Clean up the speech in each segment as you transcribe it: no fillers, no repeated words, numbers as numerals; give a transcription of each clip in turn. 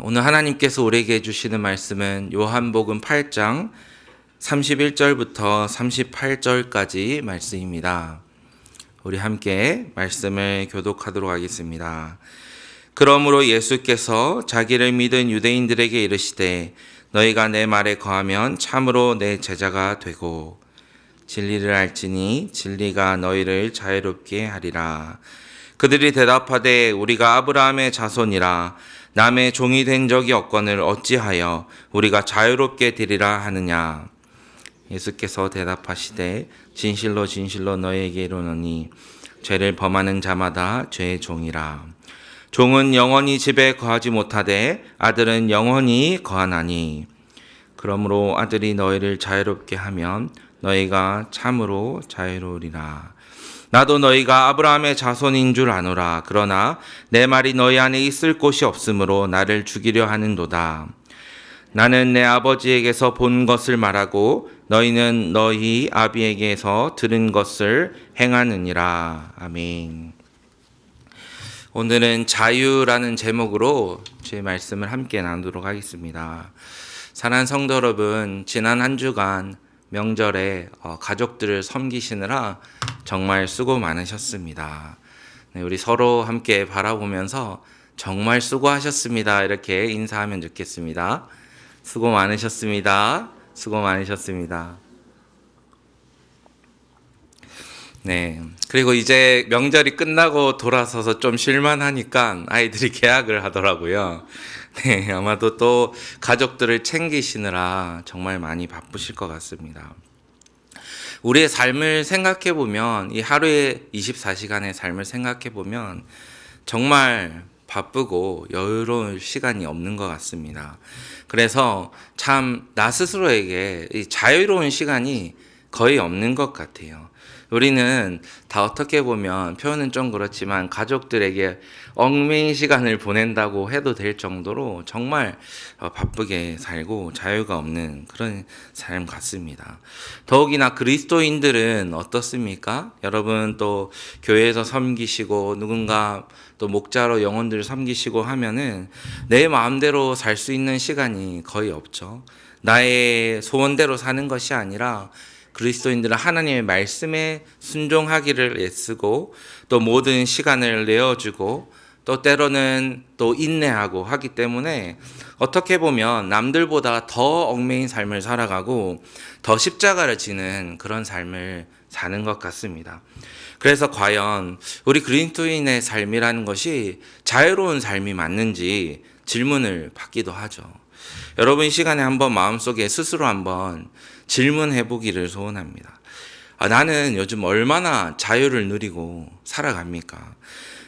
오늘 하나님께서 우리에게 주시는 말씀은 요한복음 8장 31절부터 38절까지 말씀입니다. 우리 함께 말씀을 교독하도록 하겠습니다. 그러므로 예수께서 자기를 믿은 유대인들에게 이르시되 너희가 내 말에 거하면 참으로 내 제자가 되고 진리를 알지니 진리가 너희를 자유롭게 하리라. 그들이 대답하되 우리가 아브라함의 자손이라 남의 종이 된 적이 없거늘 어찌하여 우리가 자유롭게 되리라 하느냐. 예수께서 대답하시되 진실로 진실로 너희에게 이르노니 죄를 범하는 자마다 죄의 종이라. 종은 영원히 집에 거하지 못하되 아들은 영원히 거하나니. 그러므로 아들이 너희를 자유롭게 하면 너희가 참으로 자유로우리라. 나도 너희가 아브라함의 자손인 줄 아노라. 그러나 내 말이 너희 안에 있을 곳이 없으므로 나를 죽이려 하는도다. 나는 내 아버지에게서 본 것을 말하고 너희는 너희 아비에게서 들은 것을 행하느니라. 아멘. 오늘은 자유라는 제목으로 제 말씀을 함께 나누도록 하겠습니다. 사랑하는 성도 여러분, 지난 한 주간 명절에 가족들을 섬기시느라 정말 수고 많으셨습니다. 우리 서로 함께 바라보면서 정말 수고하셨습니다. 이렇게 인사하면 좋겠습니다. 수고 많으셨습니다. 수고 많으셨습니다. 네. 그리고 이제 명절이 끝나고 돌아서서 좀 쉴만하니까 아이들이 개학을 하더라고요. 네. 아마도 또 가족들을 챙기시느라 정말 많이 바쁘실 것 같습니다. 우리의 삶을 생각해 보면, 이 하루의 24시간의 삶을 생각해 보면 정말 바쁘고 여유로운 시간이 없는 것 같습니다. 그래서 참 나 스스로에게 이 자유로운 시간이 거의 없는 것 같아요. 우리는 다 어떻게 보면 표현은 좀 그렇지만 가족들에게 얽매인 시간을 보낸다고 해도 될 정도로 정말 바쁘게 살고 자유가 없는 그런 삶 같습니다. 더욱이나 그리스도인들은 어떻습니까? 여러분 또 교회에서 섬기시고 누군가 또 목자로 영혼들을 섬기시고 하면은 내 마음대로 살 수 있는 시간이 거의 없죠. 나의 소원대로 사는 것이 아니라 그리스도인들은 하나님의 말씀에 순종하기를 애쓰고 또 모든 시간을 내어주고 또 때로는 또 인내하고 하기 때문에 어떻게 보면 남들보다 더 얽매인 삶을 살아가고 더 십자가를 지는 그런 삶을 사는 것 같습니다. 그래서 과연 우리 그리스도인의 삶이라는 것이 자유로운 삶이 맞는지 질문을 받기도 하죠. 여러분 이 시간에 한번 마음속에 스스로 한번 질문해 보기를 소원합니다. 나는 요즘 얼마나 자유를 누리고 살아갑니까?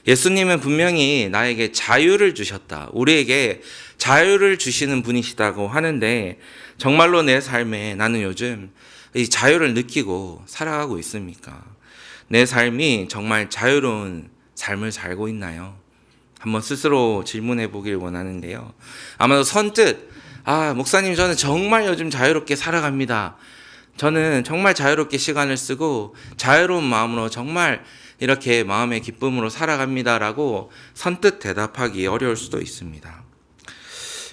예수님은 분명히 나에게 자유를 주셨다. 우리에게 자유를 주시는 분이시다고 하는데 정말로 내 삶에 나는 요즘 이 자유를 느끼고 살아가고 있습니까? 내 삶이 정말 자유로운 삶을 살고 있나요? 한번 스스로 질문해 보길 원하는데요. 아마도 선뜻 목사님 저는 정말 요즘 자유롭게 살아갑니다. 저는 정말 자유롭게 시간을 쓰고 자유로운 마음으로 정말 이렇게 마음의 기쁨으로 살아갑니다라고 선뜻 대답하기 어려울 수도 있습니다.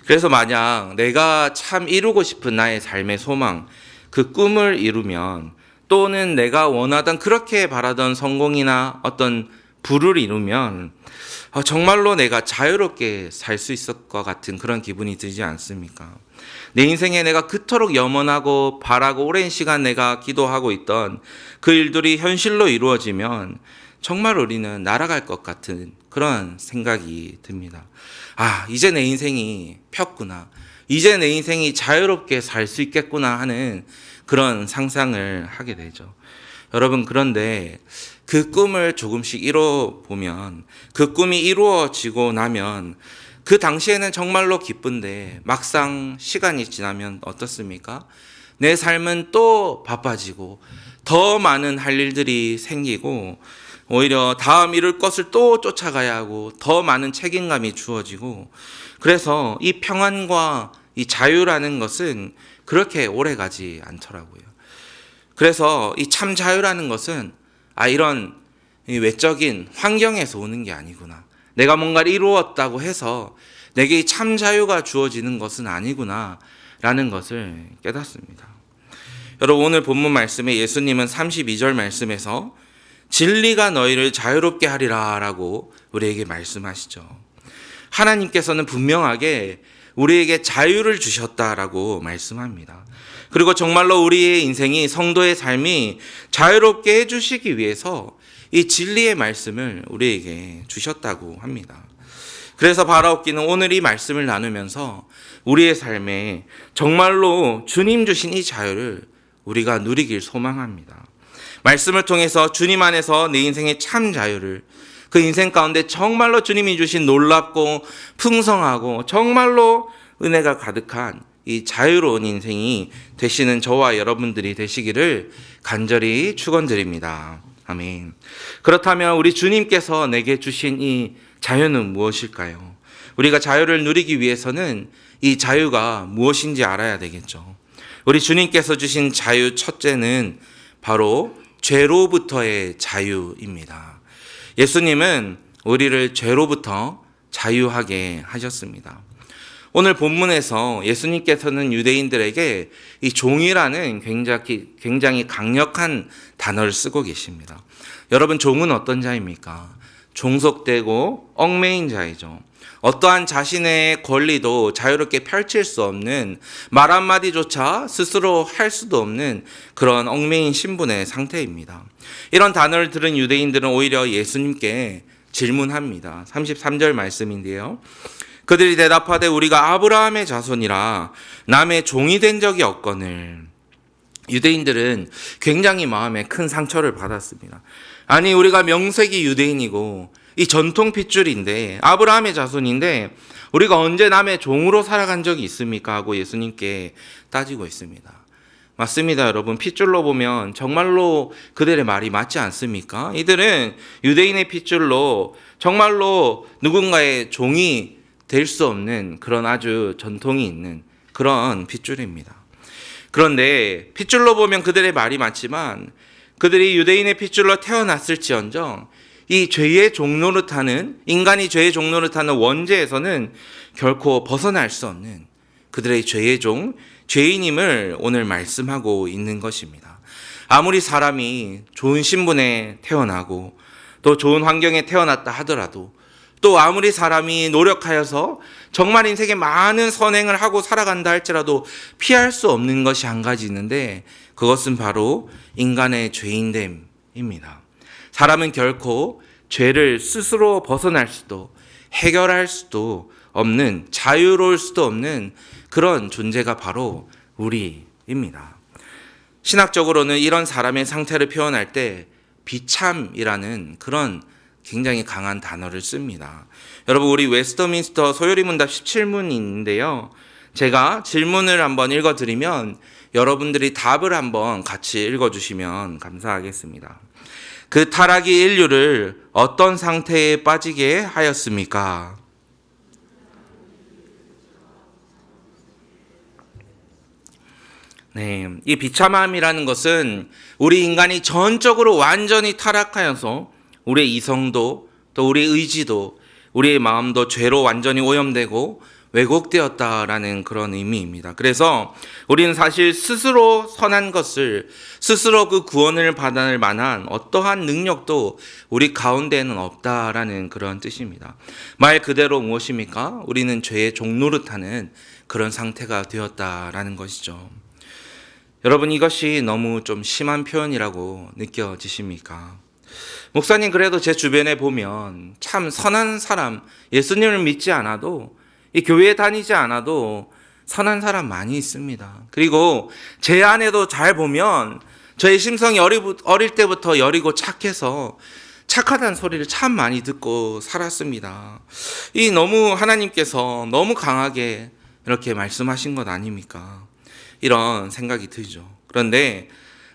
그래서 만약 내가 참 이루고 싶은 나의 삶의 소망, 그 꿈을 이루면 또는 내가 원하던 그렇게 바라던 성공이나 어떤 부를 이루면 정말로 내가 자유롭게 살 수 있을 것 같은 그런 기분이 들지 않습니까? 내 인생에 내가 그토록 염원하고 바라고 오랜 시간 내가 기도하고 있던 그 일들이 현실로 이루어지면 정말 우리는 날아갈 것 같은 그런 생각이 듭니다. 이제 내 인생이 폈구나. 이제 내 인생이 자유롭게 살 수 있겠구나 하는 그런 상상을 하게 되죠. 여러분 그런데 그 꿈을 조금씩 이뤄보면 그 꿈이 이루어지고 나면 그 당시에는 정말로 기쁜데 막상 시간이 지나면 어떻습니까? 내 삶은 또 바빠지고 더 많은 할 일들이 생기고 오히려 다음 이룰 것을 또 쫓아가야 하고 더 많은 책임감이 주어지고 그래서 이 평안과 이 자유라는 것은 그렇게 오래 가지 않더라고요. 그래서 이 참 자유라는 것은 이런 외적인 환경에서 오는 게 아니구나. 내가 뭔가를 이루었다고 해서 내게 이 참 자유가 주어지는 것은 아니구나 라는 것을 깨닫습니다. 여러분, 오늘 본문 말씀에 예수님은 32절 말씀에서 진리가 너희를 자유롭게 하리라 라고 우리에게 말씀하시죠. 하나님께서는 분명하게 우리에게 자유를 주셨다라고 말씀합니다. 그리고 정말로 우리의 인생이, 성도의 삶이 자유롭게 해주시기 위해서 이 진리의 말씀을 우리에게 주셨다고 합니다. 그래서 바라옵기는 오늘 이 말씀을 나누면서 우리의 삶에 정말로 주님 주신 이 자유를 우리가 누리길 소망합니다. 말씀을 통해서 주님 안에서 내 인생의 참 자유를, 그 인생 가운데 정말로 주님이 주신 놀랍고 풍성하고 정말로 은혜가 가득한 이 자유로운 인생이 되시는 저와 여러분들이 되시기를 간절히 축원드립니다. 아멘. 그렇다면 우리 주님께서 내게 주신 이 자유는 무엇일까요? 우리가 자유를 누리기 위해서는 이 자유가 무엇인지 알아야 되겠죠. 우리 주님께서 주신 자유 첫째는 바로 죄로부터의 자유입니다. 예수님은 우리를 죄로부터 자유하게 하셨습니다. 오늘 본문에서 예수님께서는 유대인들에게 이 종이라는 굉장히 강력한 단어를 쓰고 계십니다. 여러분, 종은 어떤 자입니까? 종속되고 얽매인 자이죠. 어떠한 자신의 권리도 자유롭게 펼칠 수 없는, 말 한마디조차 스스로 할 수도 없는 그런 얽매인 신분의 상태입니다. 이런 단어를 들은 유대인들은 오히려 예수님께 질문합니다. 33절 말씀인데요. 그들이 대답하되 우리가 아브라함의 자손이라 남의 종이 된 적이 없거늘. 유대인들은 굉장히 마음에 큰 상처를 받았습니다. 아니, 우리가 명색이 유대인이고 이 전통 핏줄인데, 아브라함의 자손인데 우리가 언제 남의 종으로 살아간 적이 있습니까? 하고 예수님께 따지고 있습니다. 맞습니다, 여러분. 핏줄로 보면 정말로 그들의 말이 맞지 않습니까? 이들은 유대인의 핏줄로 정말로 누군가의 종이 될 수 없는 그런 아주 전통이 있는 그런 핏줄입니다. 그런데 핏줄로 보면 그들의 말이 맞지만 그들이 유대인의 핏줄로 태어났을지언정 이 죄의 종노릇하는, 인간이 죄의 종노릇하는 원죄에서는 결코 벗어날 수 없는 그들의 죄의 종, 죄인임을 오늘 말씀하고 있는 것입니다. 아무리 사람이 좋은 신분에 태어나고 또 좋은 환경에 태어났다 하더라도, 또 아무리 사람이 노력하여서 정말 인생에 많은 선행을 하고 살아간다 할지라도 피할 수 없는 것이 한 가지 있는데, 그것은 바로 인간의 죄인됨입니다. 사람은 결코 죄를 스스로 벗어날 수도 해결할 수도 없는, 자유로울 수도 없는 그런 존재가 바로 우리입니다. 신학적으로는 이런 사람의 상태를 표현할 때 비참이라는 그런 굉장히 강한 단어를 씁니다. 여러분, 우리 웨스터민스터 소요리문답 17문이 있는데요. 제가 질문을 한번 읽어드리면 여러분들이 답을 한번 같이 읽어주시면 감사하겠습니다. 그 타락이 인류를 어떤 상태에 빠지게 하였습니까? 네, 이 비참함이라는 것은 우리 인간이 전적으로 완전히 타락하여서 우리의 이성도, 또 우리의 의지도, 우리의 마음도 죄로 완전히 오염되고 왜곡되었다라는 그런 의미입니다. 그래서 우리는 사실 스스로 선한 것을, 스스로 그 구원을 받을 만한 어떠한 능력도 우리 가운데에는 없다라는 그런 뜻입니다. 말 그대로 무엇입니까? 우리는 죄의 종노릇하는 그런 상태가 되었다라는 것이죠. 여러분, 이것이 너무 좀 심한 표현이라고 느껴지십니까? 목사님, 그래도 제 주변에 보면 참 선한 사람, 예수님을 믿지 않아도, 이 교회에 다니지 않아도 선한 사람 많이 있습니다. 그리고 제 안에도 잘 보면 저의 심성이 어릴 때부터 여리고 착해서 착하다는 소리를 참 많이 듣고 살았습니다. 이 너무 하나님께서 너무 강하게 이렇게 말씀하신 것 아닙니까? 이런 생각이 들죠. 그런데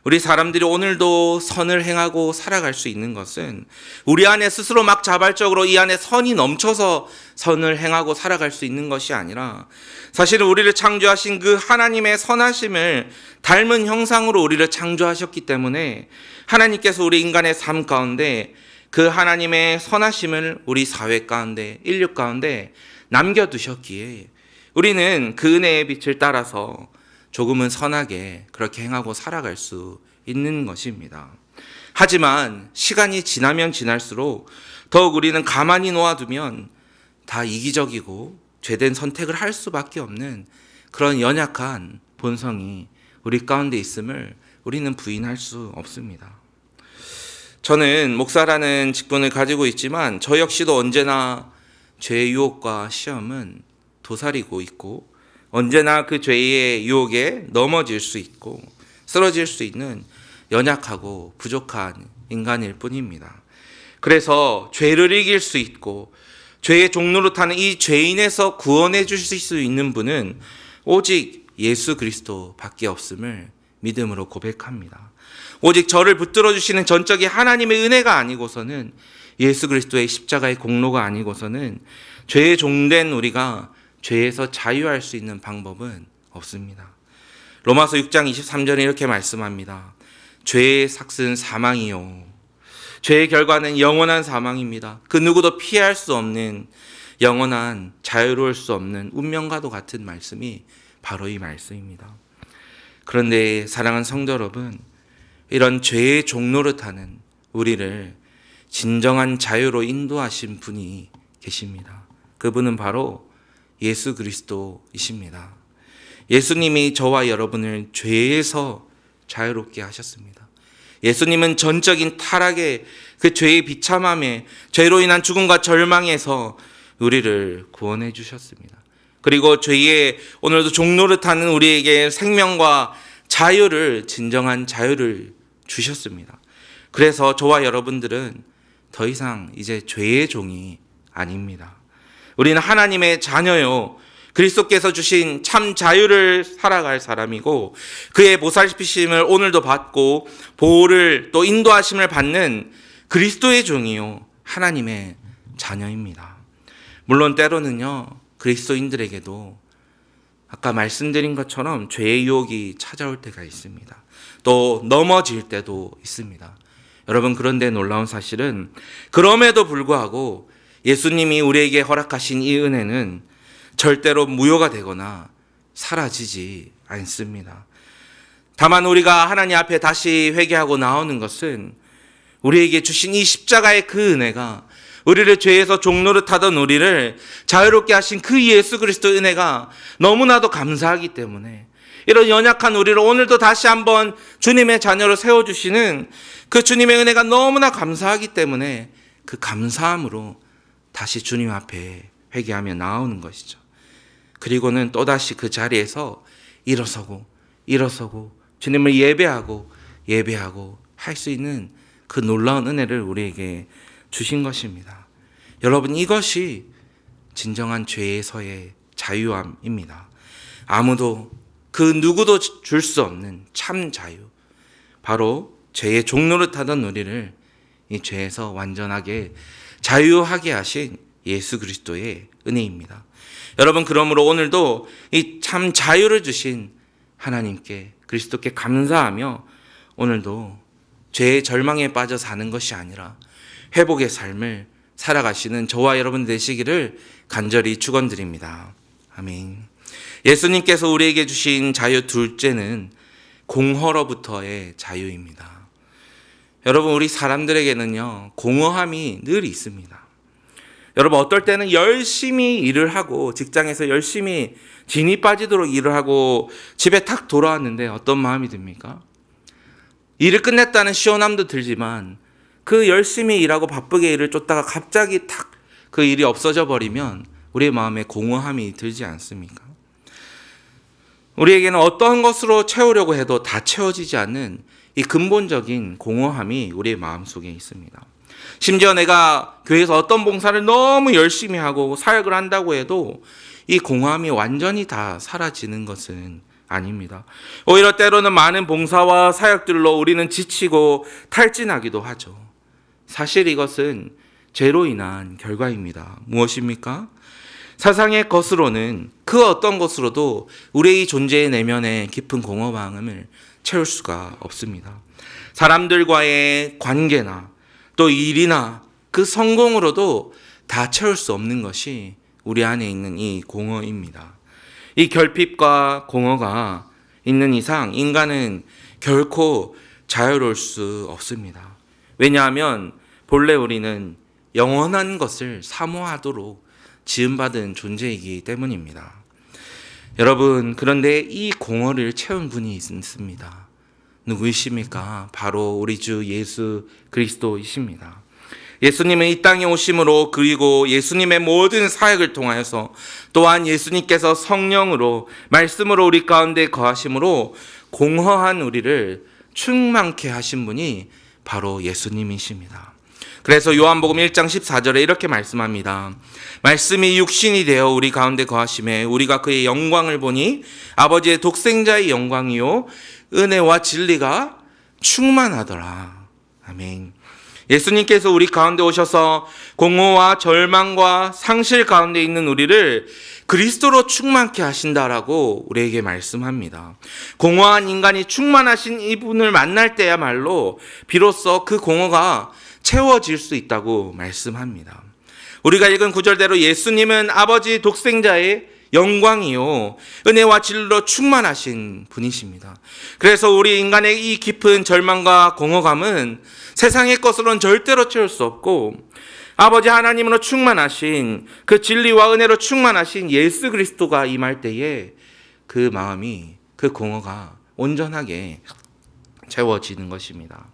우리 사람들이 오늘도 선을 행하고 살아갈 수 있는 것은 우리 안에 스스로 막 자발적으로 이 안에 선이 넘쳐서 선을 행하고 살아갈 수 있는 것이 아니라, 사실은 우리를 창조하신 그 하나님의 선하심을 닮은 형상으로 우리를 창조하셨기 때문에 하나님께서 우리 인간의 삶 가운데 그 하나님의 선하심을 우리 사회 가운데, 인류 가운데 남겨두셨기에 우리는 그 은혜의 빛을 따라서 조금은 선하게 그렇게 행하고 살아갈 수 있는 것입니다. 하지만 시간이 지나면 지날수록 더욱 우리는 가만히 놓아두면 다 이기적이고 죄된 선택을 할 수밖에 없는 그런 연약한 본성이 우리 가운데 있음을 우리는 부인할 수 없습니다. 저는 목사라는 직분을 가지고 있지만 저 역시도 언제나 죄의 유혹과 시험은 도사리고 있고 언제나 그 죄의 유혹에 넘어질 수 있고 쓰러질 수 있는 연약하고 부족한 인간일 뿐입니다. 그래서 죄를 이길 수 있고 죄의 종로로 타는 이 죄인에서 구원해 주실 수 있는 분은 오직 예수 그리스도밖에 없음을 믿음으로 고백합니다. 오직 저를 붙들어 주시는 전적인 하나님의 은혜가 아니고서는 예수 그리스도의 십자가의 공로가 아니고서는 죄의 종된 우리가 죄에서 자유할 수 있는 방법은 없습니다. 로마서 6장 23절에 이렇게 말씀합니다. 죄의 삭은 사망이요. 죄의 결과는 영원한 사망입니다. 그 누구도 피할 수 없는 영원한 자유로울 수 없는 운명과도 같은 말씀이 바로 이 말씀입니다. 그런데 사랑하는 성도 여러분, 이런 죄의 종노릇하는 우리를 진정한 자유로 인도하신 분이 계십니다. 그분은 바로 예수 그리스도이십니다. 예수님이 저와 여러분을 죄에서 자유롭게 하셨습니다. 예수님은 전적인 타락의 그 죄의 비참함에 죄로 인한 죽음과 절망에서 우리를 구원해 주셨습니다. 그리고 죄의 오늘도 종노릇하는 우리에게 생명과 자유를 진정한 자유를 주셨습니다. 그래서 저와 여러분들은 더 이상 이제 죄의 종이 아닙니다. 우리는 하나님의 자녀요. 그리스도께서 주신 참 자유를 살아갈 사람이고 그의 보살피심을 오늘도 받고 보호를 또 인도하심을 받는 그리스도의 종이요. 하나님의 자녀입니다. 물론 때로는요. 그리스도인들에게도 아까 말씀드린 것처럼 죄의 유혹이 찾아올 때가 있습니다. 또 넘어질 때도 있습니다. 여러분, 그런데 놀라운 사실은 그럼에도 불구하고 예수님이 우리에게 허락하신 이 은혜는 절대로 무효가 되거나 사라지지 않습니다. 다만 우리가 하나님 앞에 다시 회개하고 나오는 것은 우리에게 주신 이 십자가의 그 은혜가 우리를 죄에서 종노릇하던 우리를 자유롭게 하신 그 예수 그리스도 은혜가 너무나도 감사하기 때문에 이런 연약한 우리를 오늘도 다시 한번 주님의 자녀로 세워주시는 그 주님의 은혜가 너무나 감사하기 때문에 그 감사함으로 다시 주님 앞에 회개하며 나오는 것이죠. 그리고는 또다시 그 자리에서 일어서고 주님을 예배하고 할 수 있는 그 놀라운 은혜를 우리에게 주신 것입니다. 여러분, 이것이 진정한 죄에서의 자유함입니다. 아무도 그 누구도 줄 수 없는 참 자유, 바로 죄의 종노릇하던 우리를 이 죄에서 완전하게 자유하게 하신 예수 그리스도의 은혜입니다. 여러분, 그러므로 오늘도 이 참 자유를 주신 하나님께, 그리스도께 감사하며 오늘도 죄의 절망에 빠져 사는 것이 아니라 회복의 삶을 살아가시는 저와 여러분 되시기를 간절히 축원드립니다. 아멘. 예수님께서 우리에게 주신 자유 둘째는 공허로부터의 자유입니다. 여러분, 우리 사람들에게는요, 공허함이 늘 있습니다. 여러분, 어떨 때는 열심히 일을 하고 직장에서 열심히 진이 빠지도록 일을 하고 집에 탁 돌아왔는데 어떤 마음이 듭니까? 일을 끝냈다는 시원함도 들지만 그 열심히 일하고 바쁘게 일을 쫓다가 갑자기 탁 그 일이 없어져 버리면 우리의 마음에 공허함이 들지 않습니까? 우리에게는 어떤 것으로 채우려고 해도 다 채워지지 않는 이 근본적인 공허함이 우리의 마음속에 있습니다. 심지어 내가 교회에서 어떤 봉사를 너무 열심히 하고 사역을 한다고 해도 이 공허함이 완전히 다 사라지는 것은 아닙니다. 오히려 때로는 많은 봉사와 사역들로 우리는 지치고 탈진하기도 하죠. 사실 이것은 죄로 인한 결과입니다. 무엇입니까? 세상의 것으로는 그 어떤 것으로도 우리의 존재의 내면에 깊은 공허함을 채울 수가 없습니다. 사람들과의 관계나 또 일이나 그 성공으로도 다 채울 수 없는 것이 우리 안에 있는 이 공허입니다. 이 결핍과 공허가 있는 이상 인간은 결코 자유로울 수 없습니다. 왜냐하면 본래 우리는 영원한 것을 사모하도록 지음받은 존재이기 때문입니다. 여러분, 그런데 이 공허를 채운 분이 있습니다. 누구이십니까? 바로 우리 주 예수 그리스도이십니다. 예수님은 이 땅에 오심으로, 그리고 예수님의 모든 사역을 통하여서, 또한 예수님께서 성령으로 말씀으로 우리 가운데 거하심으로 공허한 우리를 충만케 하신 분이 바로 예수님이십니다. 그래서 요한복음 1장 14절에 이렇게 말씀합니다. 말씀이 육신이 되어 우리 가운데 거하심에 우리가 그의 영광을 보니 아버지의 독생자의 영광이요 은혜와 진리가 충만하더라. 아멘. 예수님께서 우리 가운데 오셔서 공허와 절망과 상실 가운데 있는 우리를 그리스도로 충만케 하신다라고 우리에게 말씀합니다. 공허한 인간이 충만하신 이분을 만날 때야말로 비로소 그 공허가 채워질 수 있다고 말씀합니다. 우리가 읽은 구절대로 예수님은 아버지 독생자의 영광이요 은혜와 진리로 충만하신 분이십니다. 그래서 우리 인간의 이 깊은 절망과 공허감은 세상의 것으로는 절대로 채울 수 없고, 아버지 하나님으로 충만하신 그 진리와 은혜로 충만하신 예수 그리스도가 임할 때에 그 마음이, 그 공허가 온전하게 채워지는 것입니다.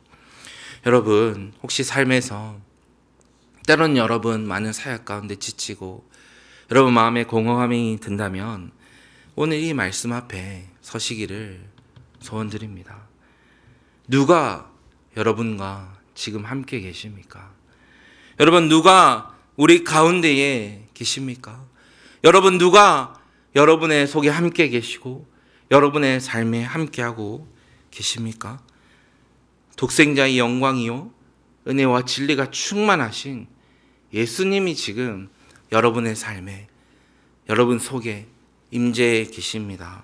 여러분, 혹시 삶에서 때론 여러분 많은 사역 가운데 지치고 여러분 마음에 공허함이 든다면 오늘 이 말씀 앞에 서시기를 소원드립니다. 누가 여러분과 지금 함께 계십니까? 여러분, 누가 우리 가운데에 계십니까? 여러분, 누가 여러분의 속에 함께 계시고 여러분의 삶에 함께하고 계십니까? 독생자의 영광이요 은혜와 진리가 충만하신 예수님이 지금 여러분의 삶에, 여러분 속에 임재해 계십니다.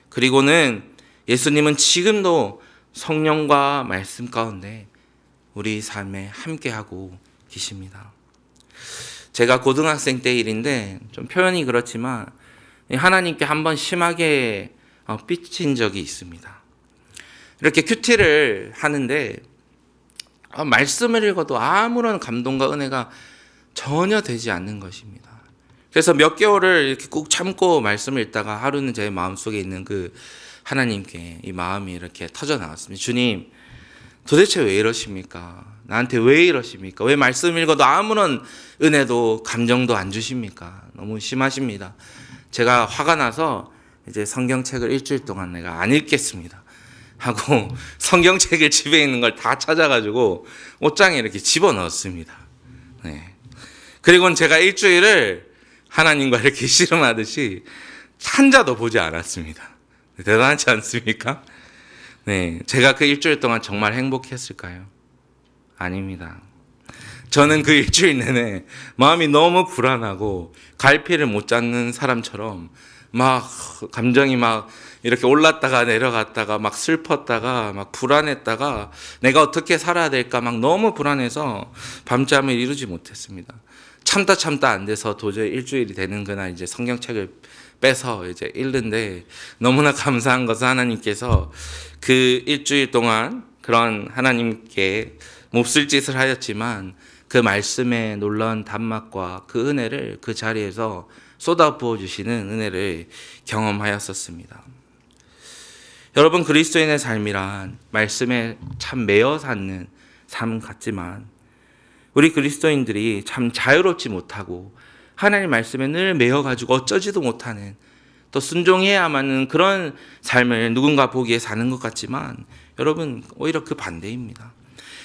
그리고는 예수님은 지금도 성령과 말씀 가운데 우리 삶에 함께하고 계십니다. 제가 고등학생 때 일인데 좀 표현이 그렇지만 하나님께 한번 심하게 삐친 적이 있습니다. 이렇게 큐티를 하는데 말씀을 읽어도 아무런 감동과 은혜가 전혀 되지 않는 것입니다. 그래서 몇 개월을 이렇게 꾹 참고 말씀을 읽다가 하루는 제 마음속에 있는 그 하나님께 이 마음이 이렇게 터져 나왔습니다. 주님, 도대체 왜 이러십니까? 나한테 왜 이러십니까? 왜 말씀 읽어도 아무런 은혜도 감정도 안 주십니까? 너무 심하십니다. 제가 화가 나서 이제 성경책을 일주일 동안 내가 안 읽겠습니다 하고 성경책을 집에 있는 걸 다 찾아가지고 옷장에 이렇게 집어넣었습니다. 네. 그리고는 제가 일주일을 하나님과 이렇게 씨름하듯이 한자도 보지 않았습니다. 대단하지 않습니까? 네, 제가 그 일주일 동안 정말 행복했을까요? 아닙니다. 저는 그 일주일 내내 마음이 너무 불안하고 갈피를 못 잡는 사람처럼 막 감정이 막 이렇게 올랐다가 내려갔다가 막 슬펐다가 막 불안했다가 내가 어떻게 살아야 될까 막 너무 불안해서 밤잠을 이루지 못했습니다. 참다 안 돼서 도저히 일주일이 되는 그날 이제 성경책을 빼서 이제 읽는데 너무나 감사한 것은 하나님께서 그 일주일 동안 그런 하나님께 몹쓸 짓을 하였지만 그 말씀의 놀라운 단맛과 그 은혜를 그 자리에서 쏟아 부어 주시는 은혜를 경험하였었습니다. 여러분, 그리스도인의 삶이란 말씀에 참 매여 사는 삶 같지만 우리 그리스도인들이 참 자유롭지 못하고 하나님 말씀에 늘 매여가지고 어쩌지도 못하는, 또 순종해야만 하는 그런 삶을 누군가 보기에 사는 것 같지만 여러분, 오히려 그 반대입니다.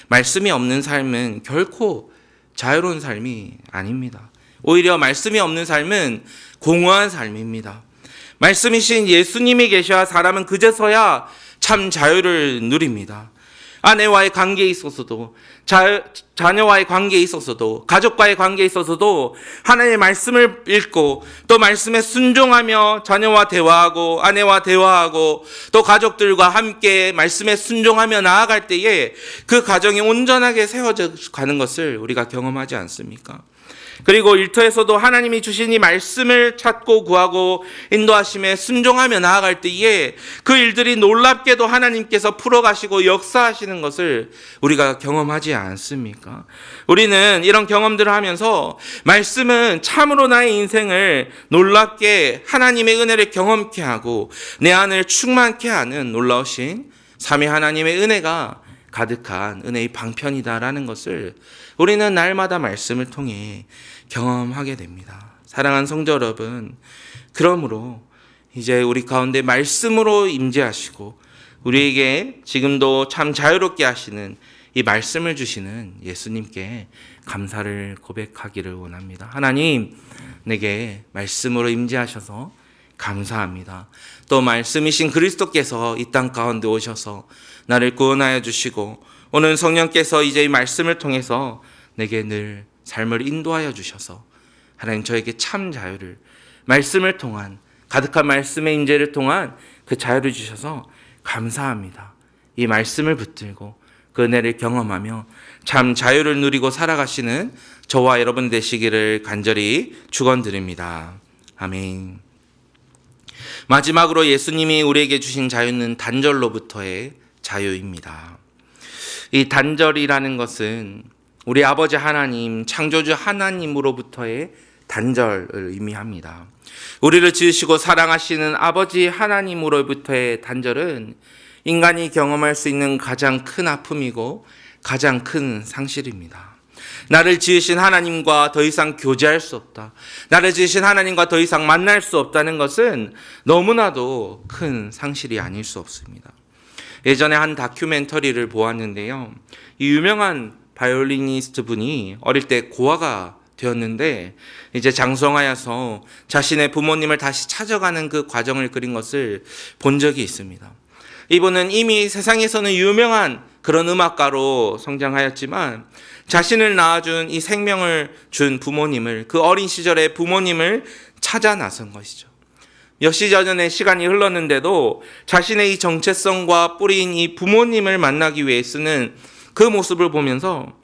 말씀이 없는 삶은 결코 자유로운 삶이 아닙니다. 오히려 말씀이 없는 삶은 공허한 삶입니다. 말씀이신 예수님이 계셔야 사람은 그제서야 참 자유를 누립니다. 아내와의 관계에 있어서도, 자녀와의 관계에 있어서도, 가족과의 관계에 있어서도 하나님의 말씀을 읽고 또 말씀에 순종하며 자녀와 대화하고 아내와 대화하고 또 가족들과 함께 말씀에 순종하며 나아갈 때에 그 가정이 온전하게 세워져 가는 것을 우리가 경험하지 않습니까? 그리고 일터에서도 하나님이 주신 이 말씀을 찾고 구하고 인도하심에 순종하며 나아갈 때에 그 일들이 놀랍게도 하나님께서 풀어가시고 역사하시는 것을 우리가 경험하지 않습니까? 우리는 이런 경험들을 하면서 말씀은 참으로 나의 인생을 놀랍게 하나님의 은혜를 경험케 하고 내 안을 충만케 하는 놀라우신 삼위 하나님의 은혜가 가득한 은혜의 방편이다라는 것을 우리는 날마다 말씀을 통해 경험하게 됩니다. 사랑하는 성도 여러분, 그러므로 이제 우리 가운데 말씀으로 임재하시고 우리에게 지금도 참 자유롭게 하시는 이 말씀을 주시는 예수님께 감사를 고백하기를 원합니다. 하나님, 내게 말씀으로 임재하셔서 감사합니다. 또 말씀이신 그리스도께서 이 땅 가운데 오셔서 나를 구원하여 주시고 오늘 성령께서 이제 이 말씀을 통해서 내게 늘 삶을 인도하여 주셔서 하나님 저에게 참 자유를 말씀을 통한 가득한 말씀의 임재를 통한 그 자유를 주셔서 감사합니다. 이 말씀을 붙들고 그 은혜를 경험하며 참 자유를 누리고 살아가시는 저와 여러분 되시기를 간절히 축원드립니다. 아멘. 마지막으로 예수님이 우리에게 주신 자유는 단절로부터의 자유입니다. 이 단절이라는 것은 우리 아버지 하나님, 창조주 하나님으로부터의 단절을 의미합니다. 우리를 지으시고 사랑하시는 아버지 하나님으로부터의 단절은 인간이 경험할 수 있는 가장 큰 아픔이고 가장 큰 상실입니다. 나를 지으신 하나님과 더 이상 교제할 수 없다. 나를 지으신 하나님과 더 이상 만날 수 없다는 것은 너무나도 큰 상실이 아닐 수 없습니다. 예전에 한 다큐멘터리를 보았는데요. 이 유명한 바이올리니스트 분이 어릴 때 고아가 되었는데 이제 장성하여서 자신의 부모님을 다시 찾아가는 그 과정을 그린 것을 본 적이 있습니다. 이분은 이미 세상에서는 유명한 그런 음악가로 성장하였지만 자신을 낳아준 이 생명을 준 부모님을, 그 어린 시절의 부모님을 찾아 나선 것이죠. 몇 시전의 시간이 흘렀는데도 자신의 이 정체성과 뿌리인 이 부모님을 만나기 위해 쓰는 그 모습을 보면서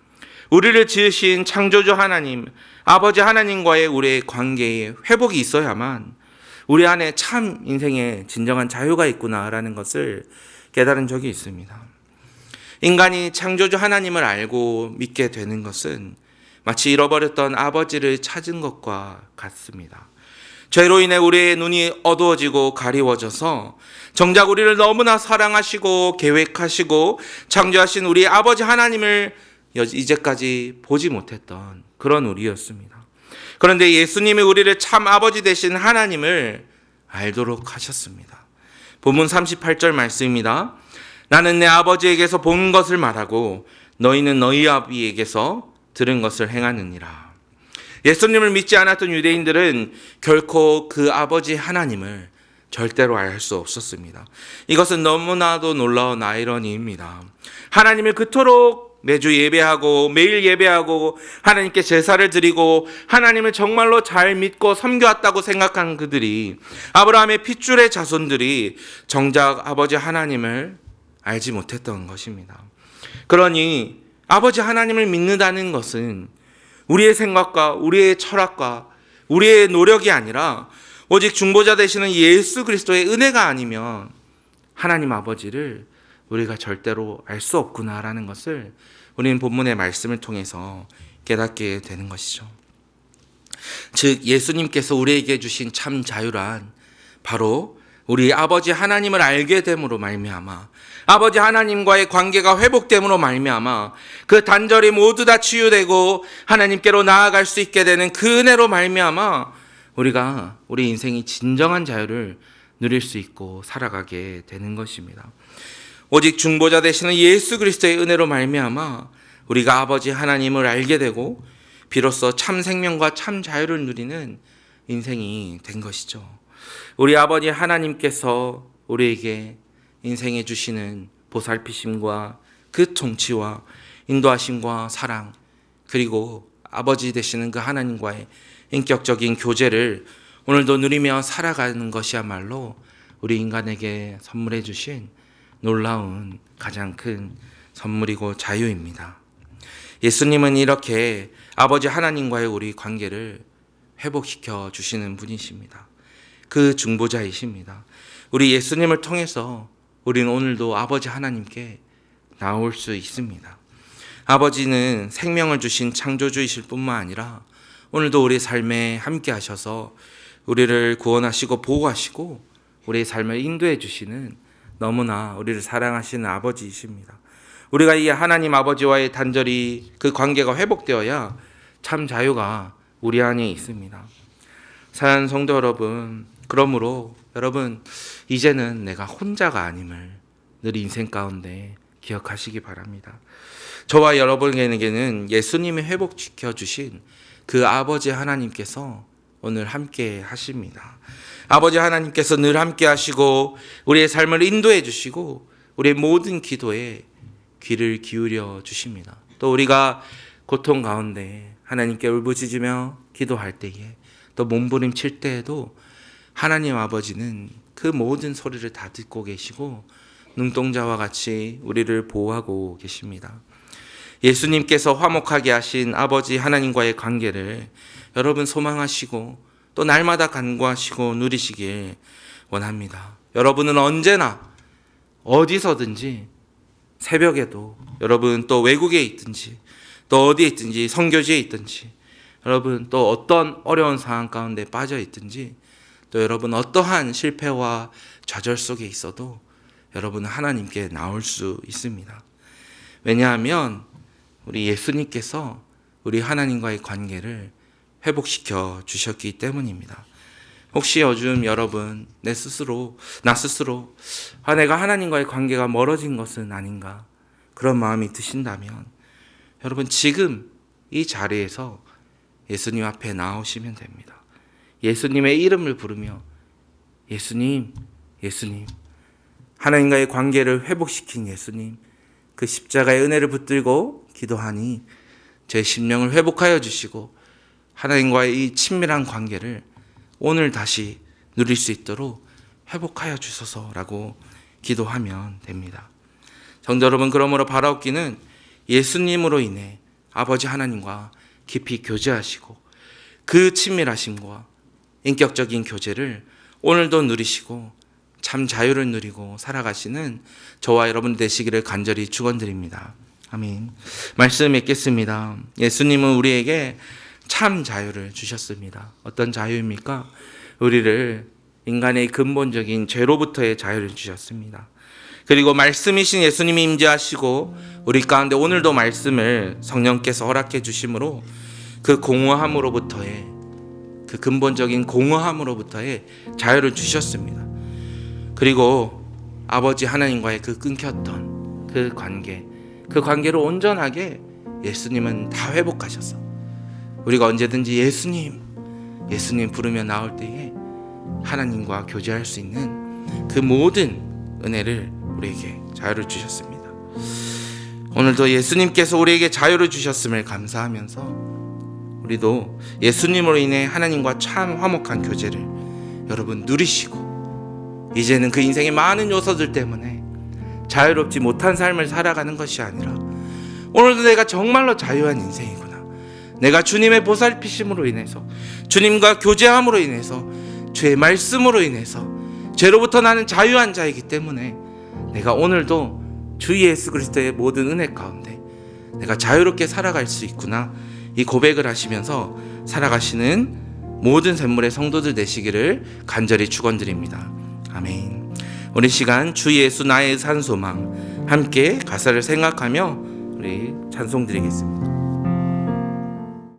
우리를 지으신 창조주 하나님, 아버지 하나님과의 우리의 관계에 회복이 있어야만 우리 안에 참 인생에 진정한 자유가 있구나라는 것을 깨달은 적이 있습니다. 인간이 창조주 하나님을 알고 믿게 되는 것은 마치 잃어버렸던 아버지를 찾은 것과 같습니다. 죄로 인해 우리의 눈이 어두워지고 가리워져서 정작 우리를 너무나 사랑하시고 계획하시고 창조하신 우리 아버지 하나님을 이제까지 보지 못했던 그런 우리였습니다. 그런데 예수님이 우리를 참 아버지 되신 하나님을 알도록 하셨습니다. 본문 38절 말씀입니다. 나는 내 아버지에게서 본 것을 말하고 너희는 너희 아비에게서 들은 것을 행하느니라. 예수님을 믿지 않았던 유대인들은 결코 그 아버지 하나님을 절대로 알 수 없었습니다. 이것은 너무나도 놀라운 아이러니입니다. 하나님을 그토록 매주 예배하고 매일 예배하고 하나님께 제사를 드리고 하나님을 정말로 잘 믿고 섬겨왔다고 생각한 그들이, 아브라함의 핏줄의 자손들이 정작 아버지 하나님을 알지 못했던 것입니다. 그러니 아버지 하나님을 믿는다는 것은 우리의 생각과 우리의 철학과 우리의 노력이 아니라 오직 중보자 되시는 예수 그리스도의 은혜가 아니면 하나님 아버지를 우리가 절대로 알 수 없구나라는 것을 우리는 본문의 말씀을 통해서 깨닫게 되는 것이죠. 즉 예수님께서 우리에게 주신 참 자유란 바로 우리 아버지 하나님을 알게 됨으로 말미암아, 아버지 하나님과의 관계가 회복됨으로 말미암아 그 단절이 모두 다 치유되고 하나님께로 나아갈 수 있게 되는 그 은혜로 말미암아 우리가 우리 인생이 진정한 자유를 누릴 수 있고 살아가게 되는 것입니다. 오직 중보자 되시는 예수 그리스도의 은혜로 말미암아 우리가 아버지 하나님을 알게 되고 비로소 참 생명과 참 자유를 누리는 인생이 된 것이죠. 우리 아버지 하나님께서 우리에게 인생에 주시는 보살피심과 그 통치와 인도하심과 사랑, 그리고 아버지 되시는 그 하나님과의 인격적인 교제를 오늘도 누리며 살아가는 것이야말로 우리 인간에게 선물해 주신 놀라운 가장 큰 선물이고 자유입니다. 예수님은 이렇게 아버지 하나님과의 우리 관계를 회복시켜 주시는 분이십니다. 그 중보자이십니다. 우리 예수님을 통해서 우리는 오늘도 아버지 하나님께 나올 수 있습니다. 아버지는 생명을 주신 창조주이실 뿐만 아니라 오늘도 우리 삶에 함께 하셔서 우리를 구원하시고 보호하시고 우리의 삶을 인도해 주시는 너무나 우리를 사랑하시는 아버지이십니다. 우리가 이 하나님 아버지와의 단절이 그 관계가 회복되어야 참 자유가 우리 안에 있습니다. 사랑하는 성도 여러분, 그러므로 여러분 이제는 내가 혼자가 아님을 늘 인생 가운데 기억하시기 바랍니다. 저와 여러분에게는 예수님이 회복시켜 주신 그 아버지 하나님께서 오늘 함께 하십니다. 아버지 하나님께서 늘 함께 하시고 우리의 삶을 인도해 주시고 우리의 모든 기도에 귀를 기울여 주십니다. 또 우리가 고통 가운데 하나님께 울부짖으며 기도할 때에 또 몸부림칠 때에도 하나님 아버지는 그 모든 소리를 다 듣고 계시고 눈동자와 같이 우리를 보호하고 계십니다. 예수님께서 화목하게 하신 아버지 하나님과의 관계를 여러분 소망하시고 또 날마다 간구하시고 누리시길 원합니다. 여러분은 언제나 어디서든지 새벽에도 여러분 또 외국에 있든지 또 어디에 있든지 선교지에 있든지 여러분 또 어떤 어려운 상황 가운데 빠져 있든지 또 여러분 어떠한 실패와 좌절 속에 있어도 여러분은 하나님께 나올 수 있습니다. 왜냐하면 우리 예수님께서 우리 하나님과의 관계를 회복시켜 주셨기 때문입니다. 혹시 요즘 여러분 나 스스로 내가 하나님과의 관계가 멀어진 것은 아닌가 그런 마음이 드신다면 여러분 지금 이 자리에서 예수님 앞에 나오시면 됩니다. 예수님의 이름을 부르며 예수님 하나님과의 관계를 회복시킨 예수님 그 십자가의 은혜를 붙들고 기도하니 제 심령을 회복하여 주시고 하나님과의 이 친밀한 관계를 오늘 다시 누릴 수 있도록 회복하여 주소서라고 기도하면 됩니다. 성도 여러분, 그러므로 바라옵기는 예수님으로 인해 아버지 하나님과 깊이 교제하시고 그 친밀하심과 인격적인 교제를 오늘도 누리시고 참 자유를 누리고 살아가시는 저와 여러분 되시기를 간절히 축원드립니다. 아멘. 말씀 읽겠습니다. 예수님은 우리에게 참 자유를 주셨습니다. 어떤 자유입니까? 우리를 인간의 근본적인 죄로부터의 자유를 주셨습니다. 그리고 말씀이신 예수님이 임재하시고 우리 가운데 오늘도 말씀을 성령께서 허락해 주심으로 그 공허함으로부터의 그 근본적인 공허함으로부터의 자유를 주셨습니다. 그리고 아버지 하나님과의 그 끊겼던 그 관계를 온전하게 예수님은 다 회복하셔서 우리가 언제든지 예수님 부르며 나올 때에 하나님과 교제할 수 있는 그 모든 은혜를 우리에게 자유를 주셨습니다. 오늘도 예수님께서 우리에게 자유를 주셨음을 감사하면서 우리도 예수님으로 인해 하나님과 참 화목한 교제를 여러분 누리시고 이제는 그 인생의 많은 요소들 때문에 자유롭지 못한 삶을 살아가는 것이 아니라 오늘도 내가 정말로 자유한 인생이구나. 내가 주님의 보살피심으로 인해서 주님과 교제함으로 인해서 주의 말씀으로 인해서 죄로부터 나는 자유한 자이기 때문에 내가 오늘도 주 예수 그리스도의 모든 은혜 가운데 내가 자유롭게 살아갈 수 있구나. 이 고백을 하시면서 살아가시는 모든 샘물의 성도들 되시기를 간절히 축원드립니다. 아멘. 우리 시간 주 예수 나의 산 소망 함께 가사를 생각하며 우리 찬송 드리겠습니다.